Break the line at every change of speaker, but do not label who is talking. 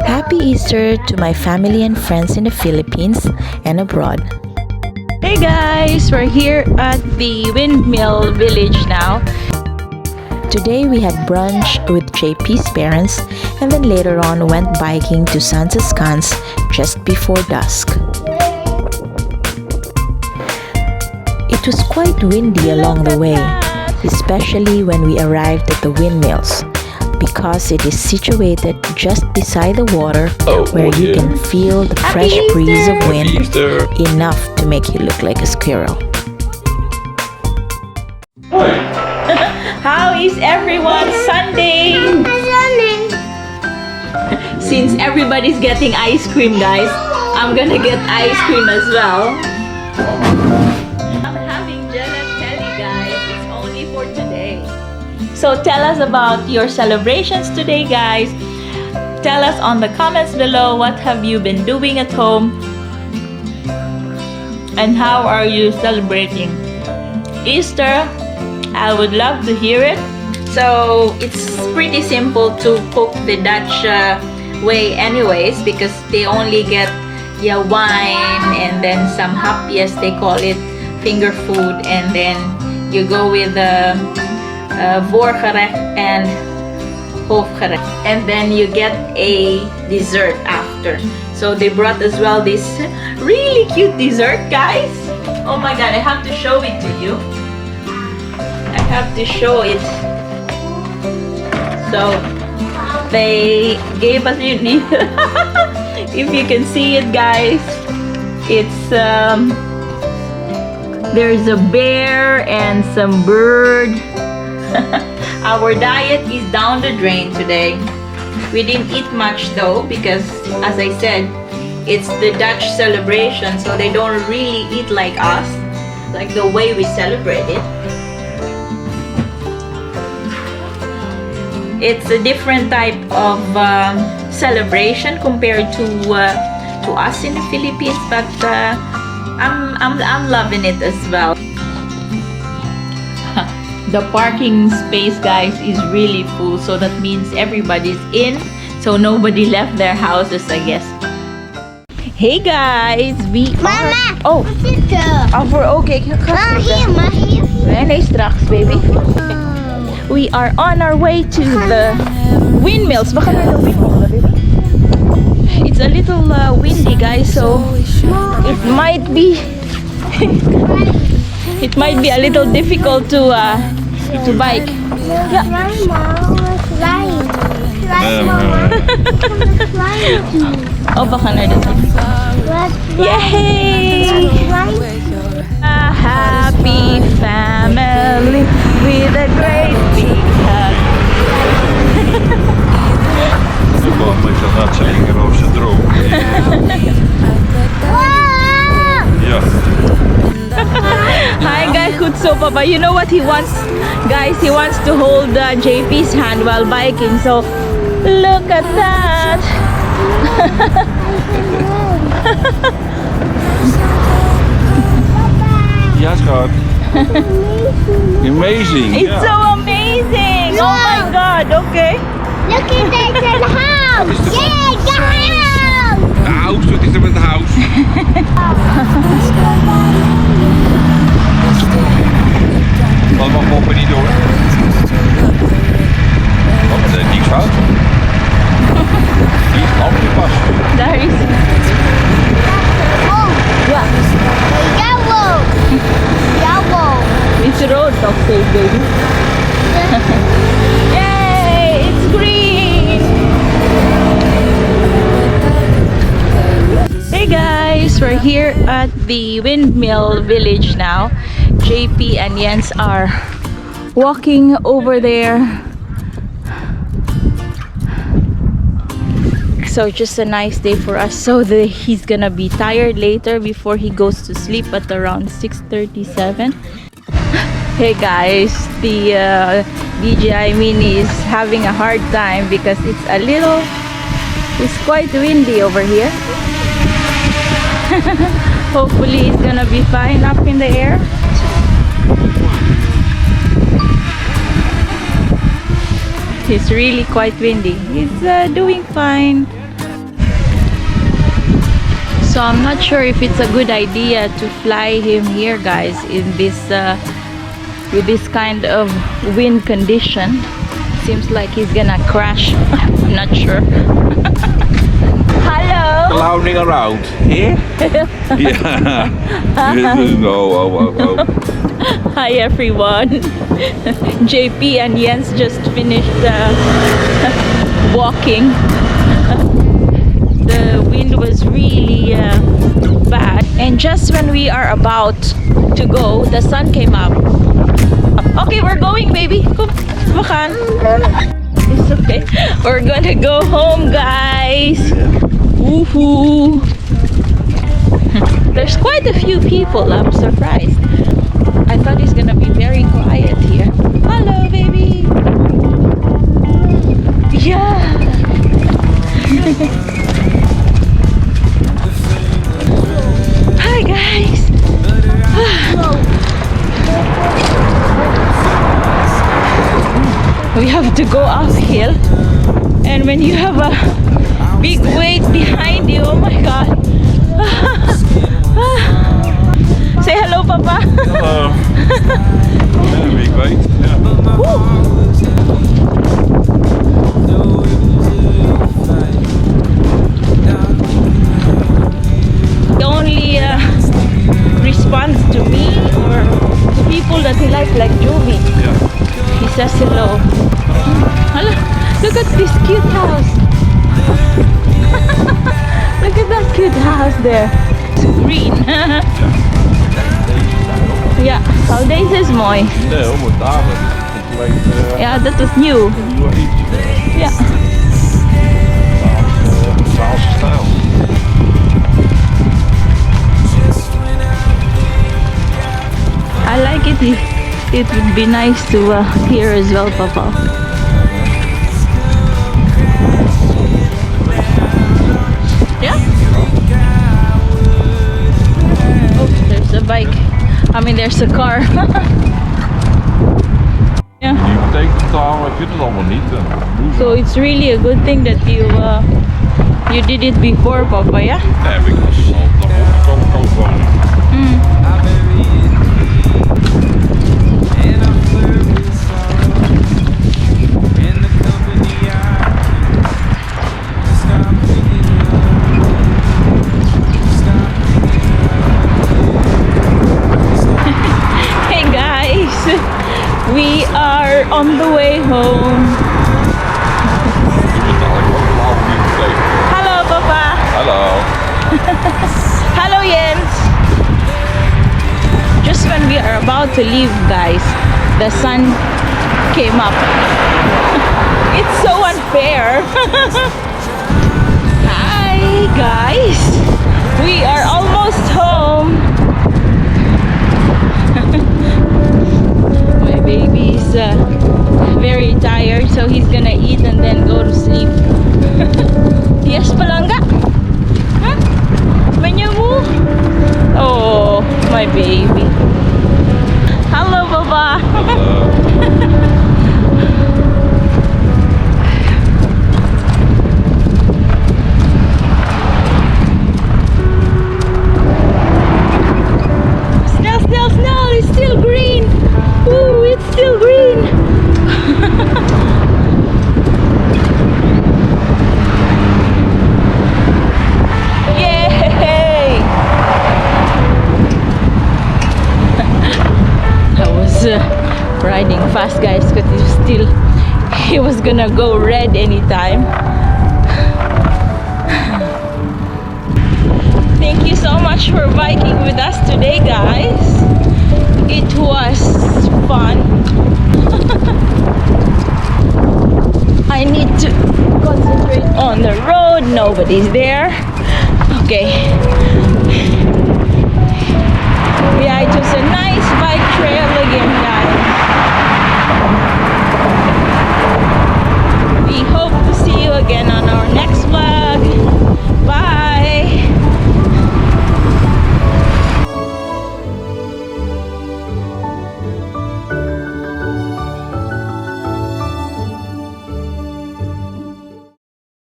Happy Easter to my family and friends in the Philippines and abroad.
Hey guys, we're here at the Windmill Village now.
Today we had brunch with JP's parents and then later on went biking to Sansascans just before dusk. It was quite windy along the way, especially when we arrived at the windmills, because it is situated just beside the water where you can feel the fresh breeze of wind enough to make you look like a squirrel.
How is everyone? Sunday! Since everybody's getting ice cream, guys, I'm gonna get ice cream as well. I'm having gelato, guys. It's only for today. So tell us about your celebrations today, guys. Tell us on the comments below what have you been doing at home and how are you celebrating Easter. I would love to hear it. So it's pretty simple to cook the Dutch way anyways, because they only get wine and then some hapjes, they call it, finger food, and then you go with voorgerecht and hoofdgerecht, and then you get a dessert after. So they brought as well this really cute dessert, guys. Oh my god, I have to show it to you. I have to show it. So they gave us, if you can see it, guys, it's there's a bear and some bird. Our diet is down the drain today. We didn't eat much though, because as I said, it's the Dutch celebration, so they don't really eat like us, like the way we celebrate it. It's a different type of celebration compared to us in the Philippines, but I'm loving it as well. The parking space, guys, is really full, so that means everybody's in, so nobody left their houses, I guess. Hey guys, we are... Oh, okay. Nice trucks, baby. We are on our way to the windmills. It's a little windy, guys, so it might be it might be a little difficult to bike. Yeah. Oh, baka na dito. Yay! A happy family with a great big hug.
Gewoon met je ratseling op zijn droom. Ja.
Hi guys, good so Papa. You know what he wants, guys? He wants to hold JP's hand while biking. So look at that.
Ja, schat. Amazing.
It's so amazing. Oh my god. Okay.
Look at that, the house! Yeah, the house!
De house, wat is er met de house? Wat mag moppen niet door? Want niks fout. Die is altijd pas.
Daar is het.
Oh,
Ja.
yellow! Yellow!
It's road, okay, baby. Yay! It's green! Hey guys, we're here at the Windmill Village now. JP and Jens are walking over there. So just a nice day for us. So he's gonna be tired later before he goes to sleep at around 6:37. Hey guys, the DJI Mini is having a hard time because it's quite windy over here. Hopefully it's gonna be fine up in the air. It's really quite windy. He's doing fine. So I'm not sure if it's a good idea to fly him here, guys, in this with this kind of wind condition. Seems like he's gonna crash. I'm not sure. Hello.
Clowning around here? Yeah. Oh.
Hi everyone. JP and Jens just finished walking. The wind was really bad, and just when we are about to go, the sun came up. Okay, we're going, baby. Come, makan. It's okay. We're gonna go home, guys. Woohoo! There's quite a few people. I'm surprised. I thought it's gonna be very quiet here. Hello, baby. Yeah. Hi, guys. We have to go uphill, and when you have a big weight behind you, oh my god. Say hello, Papa.
Hello. Yeah, big weight. Yeah.
He only responds to me or to people that he likes, like Jovi.
Yeah.
He says hello. Hello. Look at this cute house. Look at that cute house there. It's green. Ja, al deze is mooi.
Nee, hoor, maar daar compleet
Ja, dat is nieuw.
nieuw iets.
Ja.
Zaalse stijl.
I like it. It would be nice to hear as well, Papa. Yeah? Oh, there's a bike. I mean, there's a car. Yeah.
Hypotheektotaal heb je het allemaal niet.
So it's really a good thing that you did it before, Papa, yeah?
Nee, heb ik als dan wonen.
Hey guys, we are on the way home. Hello, Papa.
Hallo.
Hello, Jens. Just when we are about to leave, guys, the sun came up. It's so unfair. Hi, guys. We are almost home. My baby is very tired, so he's gonna eat and then go to sleep. Yes, Palanga? Huh? When you move? Oh, my baby. Hello, Baba. Snell, it's still green. Ooh, it's still green. Yay! I was riding fast, guys, because he was gonna go red anytime. Thank you so much for biking with us today, guys. It was fun. I need to concentrate on the road. Nobody's there. Okay. Yeah, it was a nice bike trail again.